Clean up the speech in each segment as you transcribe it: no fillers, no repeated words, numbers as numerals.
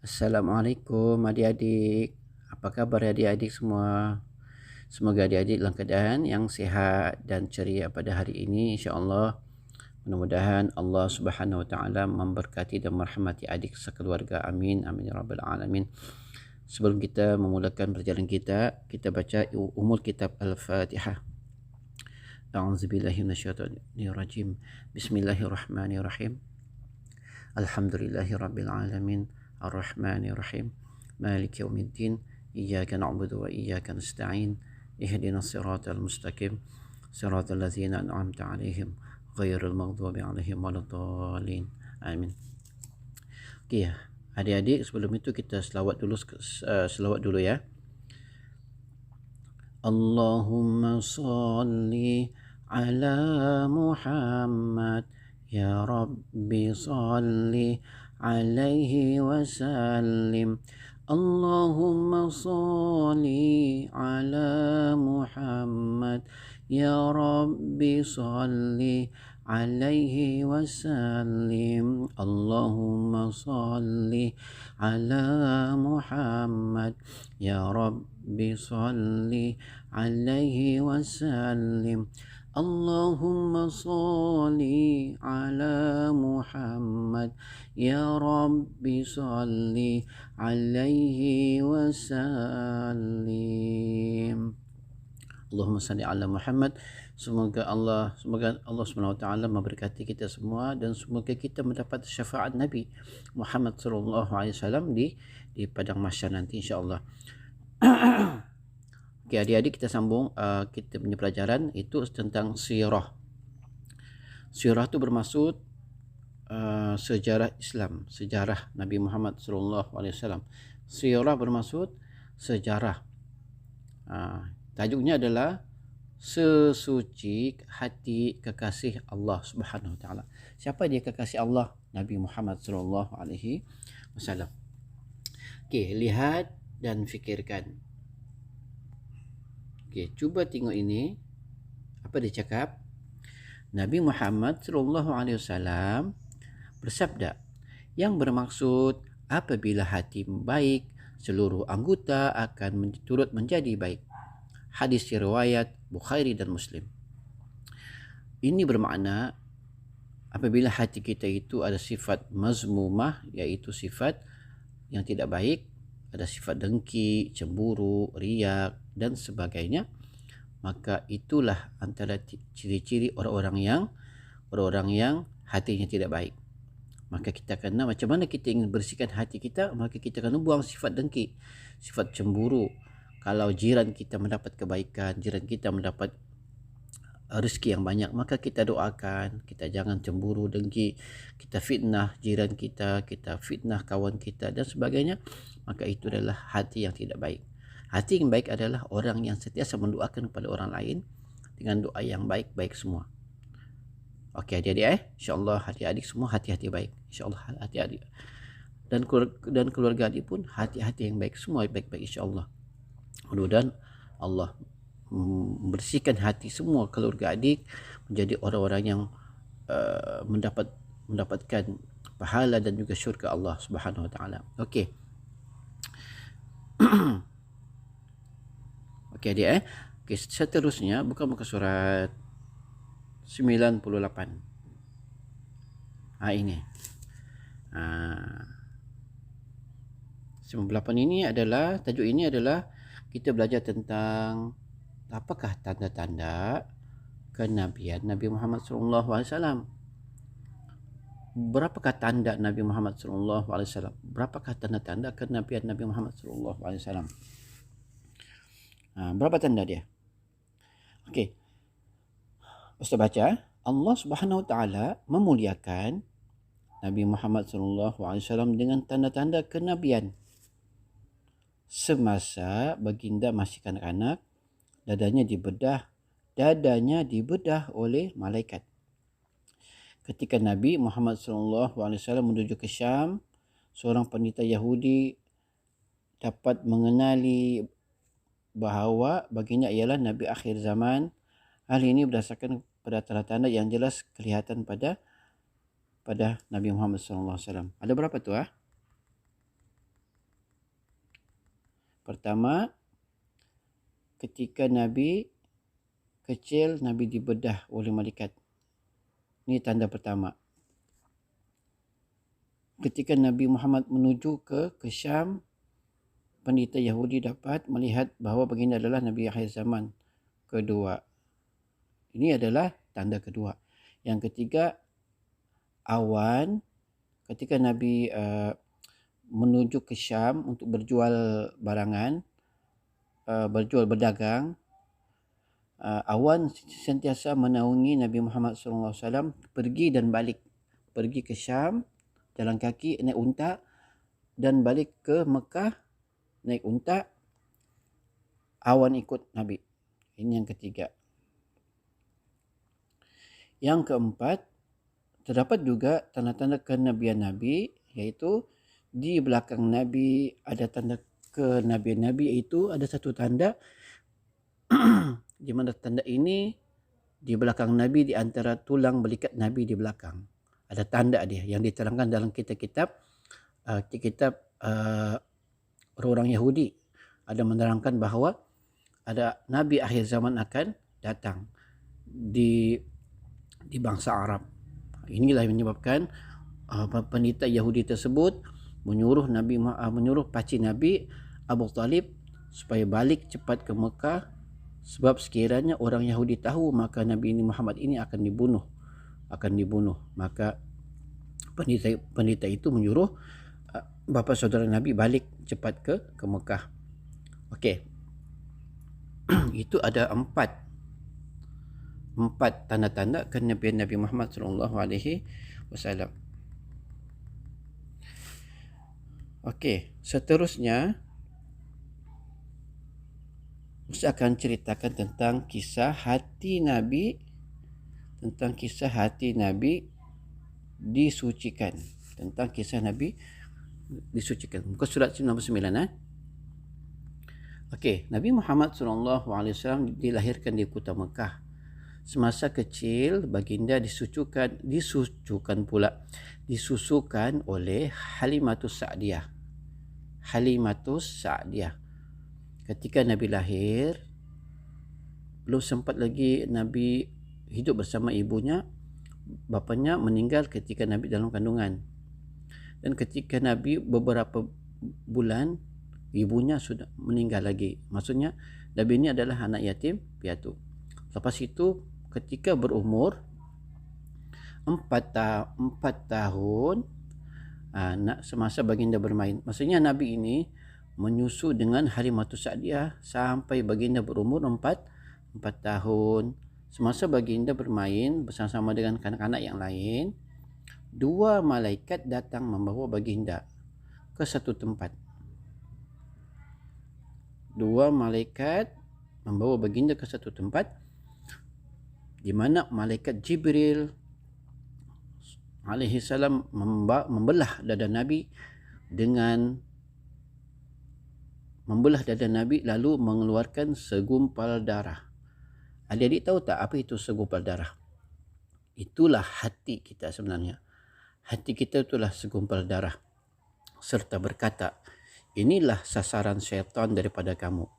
Assalamualaikum adik-adik. Apa kabar adik-adik semua? Semoga adik-adik dalam keadaan yang sehat dan ceria pada hari ini, insya-Allah. Mudah-mudahan Allah Subhanahu wa taala memberkati dan merahmati adik sekeluarga. Amin amin ya rabbal alamin. Sebelum kita memulakan perjalanan kita baca umul kitab Al-Fatihah. A'udzubillahi minasyaitonir rajim. Bismillahirrahmanirrahim. Alhamdulillahirabbil alamin. Ar-Rahmanir-Rahim. Maliki yaumiddin. Iyyaka na'budu wa iyyaka nasta'in. Ihdinas siratal mustaqim. Siratal ladzina an'amta 'alaihim ghairil maghdubi 'alaihim waladdallin. Amin. Okey, adik-adik, sebelum itu kita selawat dulu ya. Allahumma salli ala Muhammad. Ya Rabbi salli alaihi wasallim. Allahumma salli ala Muhammad. Ya Rabbi salli alaihi wasallim. Allahumma salli ala Muhammad. Ya Rabbi salli alaihi wasallim. Allahumma salli ala Muhammad. Ya Rabbi salli alaihi wasallim. Allahumma salli ala Muhammad. Semoga Allah Subhanahu wa taala memberkati kita semua dan semoga kita mendapat syafaat Nabi Muhammad sallallahu alaihi wasallam di padang mahsyar nanti, insya-Allah. Okey, adik-adik, kita sambung kita punya pelajaran itu tentang sirah. Sirah itu bermaksud sejarah Islam, sejarah Nabi Muhammad sallallahu alaihi wasallam. Sirah bermaksud sejarah. Tajuknya adalah sesuci hati kekasih Allah Subhanahu wa taala. Siapa dia kekasih Allah? Nabi Muhammad sallallahu alaihi wasallam. Okey, lihat dan fikirkan. Okey, cuba tengok ini. Apa dia cakap? Nabi Muhammad sallallahu alaihi wasallam bersabda, yang bermaksud apabila hati baik, seluruh anggota akan turut menjadi baik. Hadis riwayat Bukhari dan Muslim. Ini bermakna apabila hati kita itu ada sifat mazmumah, iaitu sifat yang tidak baik, ada sifat dengki, cemburu, riak dan sebagainya, maka itulah antara ciri-ciri orang-orang yang hatinya tidak baik. Maka kita kena, macam mana kita ingin bersihkan hati kita, maka kita kena buang sifat dengki, sifat cemburu. Kalau jiran kita mendapat kebaikan, jiran kita mendapat rezeki yang banyak, maka kita doakan, kita jangan cemburu, dengki, kita fitnah jiran kita, kita fitnah kawan kita dan sebagainya, maka itu adalah hati yang tidak baik. Hati yang baik adalah orang yang sentiasa mendoakan kepada orang lain dengan doa yang baik-baik semua. Okey adik-adik, insya-Allah adik-adik semua hati-hati baik, insya-Allah hati-adik. Dan keluarga adik pun hati-hati yang baik, semua baik-baik, insya-Allah. Mudah-mudahan Allah membersihkan hati semua keluarga adik menjadi orang-orang yang mendapatkan pahala dan juga syurga Allah Subhanahu wa taala. Okey. Okey adik. Okey, seterusnya buka muka surat 98. Ini. 98 ini adalah, tajuk ini adalah kita belajar tentang apakah tanda-tanda kenabian Nabi Muhammad sallallahu alaihi wasallam. Berapakah tanda Nabi Muhammad sallallahu alaihi wasallam? Berapakah tanda-tanda kenabian Nabi Muhammad sallallahu alaihi wasallam? Berapa tanda dia? Okey. Ustaz baca, Allah Subhanahu wa taala memuliakan Nabi Muhammad sallallahu alaihi wasallam dengan tanda-tanda kenabian. Semasa baginda masih kanak-kanak, dadanya dibedah oleh malaikat. Ketika Nabi Muhammad sallallahu alaihi wasallam menuju ke Syam, seorang pendeta Yahudi dapat mengenali bahawa baginda ialah Nabi akhir zaman. Hal ini berdasarkan pada tanda-tanda yang jelas kelihatan pada Nabi Muhammad sallallahu alaihi wasallam. Ada berapa tu? Pertama, ketika Nabi kecil, Nabi dibedah oleh malaikat. Ini tanda pertama. Ketika Nabi Muhammad menuju ke Syam, pendeta Yahudi dapat melihat bahawa baginda adalah Nabi akhir zaman. Kedua, ini adalah tanda kedua. Yang ketiga, awan. Ketika Nabi menuju ke Syam untuk berjual barangan, berdagang, awan sentiasa menaungi Nabi Muhammad SAW pergi dan balik. Pergi ke Syam, jalan kaki, naik unta, dan balik ke Mekah, naik unta, awan ikut Nabi. Ini yang ketiga. Yang keempat, terdapat juga tanda-tanda kenabian Nabi, iaitu di belakang Nabi ada tanda kenabian Nabi, iaitu ada satu tanda di mana tanda ini di belakang Nabi, di antara tulang belikat Nabi di belakang. Ada tanda dia yang diterangkan dalam kitab-kitab orang-orang Yahudi. Ada menerangkan bahawa ada Nabi akhir zaman akan datang di bangsa Arab. Inilah yang menyebabkan pendeta Yahudi tersebut menyuruh pakcik Nabi Abu Talib supaya balik cepat ke Mekah, sebab sekiranya orang Yahudi tahu maka Nabi ini Muhammad ini akan dibunuh. Maka pendeta itu menyuruh bapa saudara Nabi balik cepat ke Mekah. Okey. Itu ada empat tanda-tanda kenabian Nabi Muhammad SAW. Okey, seterusnya saya akan ceritakan tentang kisah hati Nabi, disucikan. Muka surat 99. Okey, Nabi Muhammad SAW dilahirkan di kota Mekah. Semasa kecil, baginda disusukan oleh Halimatus Sa'diyah. Ketika Nabi lahir, belum sempat lagi Nabi hidup bersama ibunya. Bapanya meninggal ketika Nabi dalam kandungan. Dan ketika Nabi beberapa bulan, ibunya sudah meninggal lagi. Maksudnya Nabi ini adalah anak yatim piatu. Lepas itu ketika berumur 4 tahun, semasa baginda bermain. Maksudnya Nabi ini menyusu dengan Halimatus Sa'diyah sampai baginda berumur 4 tahun. Semasa baginda bermain bersama-sama dengan kanak-kanak yang lain, 2 malaikat datang membawa baginda ke satu tempat. 2 malaikat membawa baginda ke satu tempat di mana malaikat Jibril alaihi salam membelah dada Nabi lalu mengeluarkan segumpal darah. Adik-adik tahu tak apa itu segumpal darah? Itulah hati kita sebenarnya. Hati kita itulah segumpal darah. Serta berkata, inilah sasaran syaitan daripada kamu.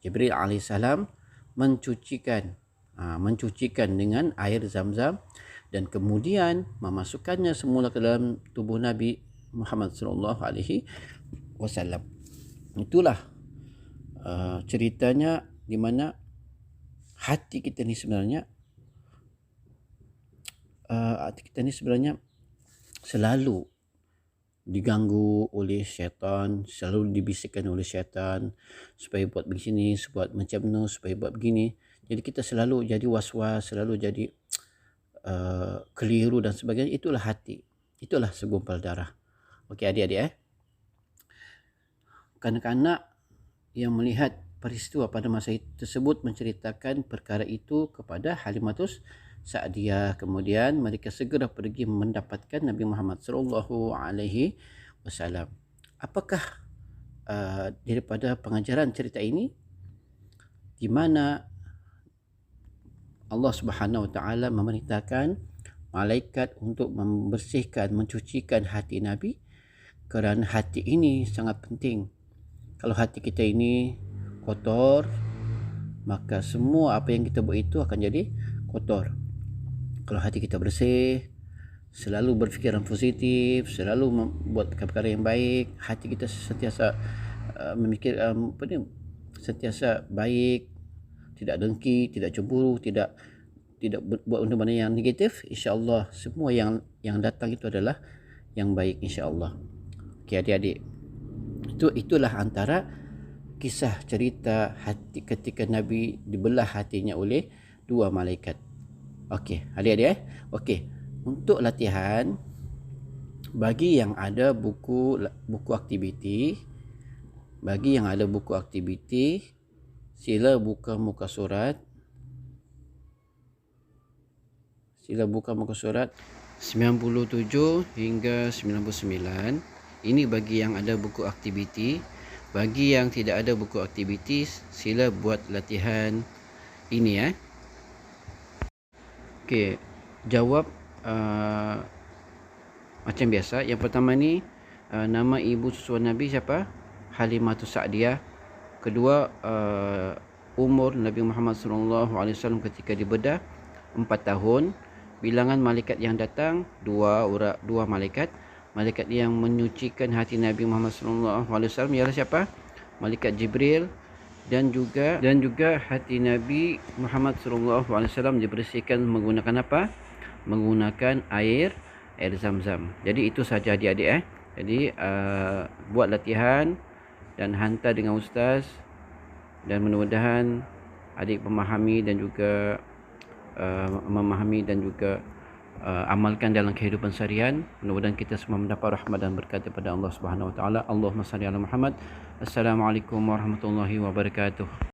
Jibril alaihissalam mencucikan dengan air Zam-Zam dan kemudian memasukkannya semula ke dalam tubuh Nabi Muhammad SAW. Itulah ceritanya di mana hati kita ni sebenarnya selalu diganggu oleh syaitan, selalu dibisikkan oleh syaitan supaya buat begini, buat macam ni, supaya buat begini. Jadi kita selalu jadi was-was, selalu jadi keliru dan sebagainya. Itulah hati, itulah segumpal darah. Okey adik-adik, kanak-kanak yang melihat peristiwa pada masa tersebut menceritakan perkara itu kepada Halimatus Sa'diyah. Kemudian mereka segera pergi mendapatkan Nabi Muhammad SAW. Apakah daripada pengajaran cerita ini, di mana Allah Subhanahu Wa Taala memerintahkan malaikat untuk membersihkan, mencucikan hati Nabi, kerana hati ini sangat penting Kalau hati kita ini kotor, maka semua apa yang kita buat itu akan jadi kotor. Kalau hati kita bersih, selalu berfikiran positif, selalu membuat perkara yang baik, hati kita sentiasa memikir sentiasa baik, tidak dengki, tidak cemburu, tidak buat benda-benda yang negatif, insya-Allah semua yang datang itu adalah yang baik, insya-Allah. Okey adik-adik, itulah antara kisah cerita hati ketika Nabi dibelah hatinya oleh dua malaikat. Okey adik-adik okey, untuk latihan, bagi yang ada buku aktiviti, sila buka muka surat 97 hingga 99. Ini bagi yang ada buku aktiviti. Bagi yang tidak ada buku aktiviti, sila buat latihan ini Okey, jawab macam biasa. Yang pertama ni, nama ibu susua Nabi siapa? Halimatus Sa'diyah. Kedua, umur Nabi Muhammad SAW ketika dibedah 4 tahun. Bilangan malaikat yang datang 2 malaikat. Malaikat yang menyucikan hati Nabi Muhammad SAW ialah siapa? Malaikat Jibril. Dan juga hati Nabi Muhammad SAW dibersihkan menggunakan apa? Menggunakan air Zam-Zam. Jadi itu saja adik-adik Jadi buat latihan dan hantar dengan ustaz, dan mudah-mudahan adik memahami dan juga amalkan dalam kehidupan seharian. Mudah-mudahan kita semua mendapat rahmat dan berkat daripada Allah Subhanahu Wa Taala. Allahumma salli ala Muhammad. Assalamualaikum warahmatullahi wabarakatuh.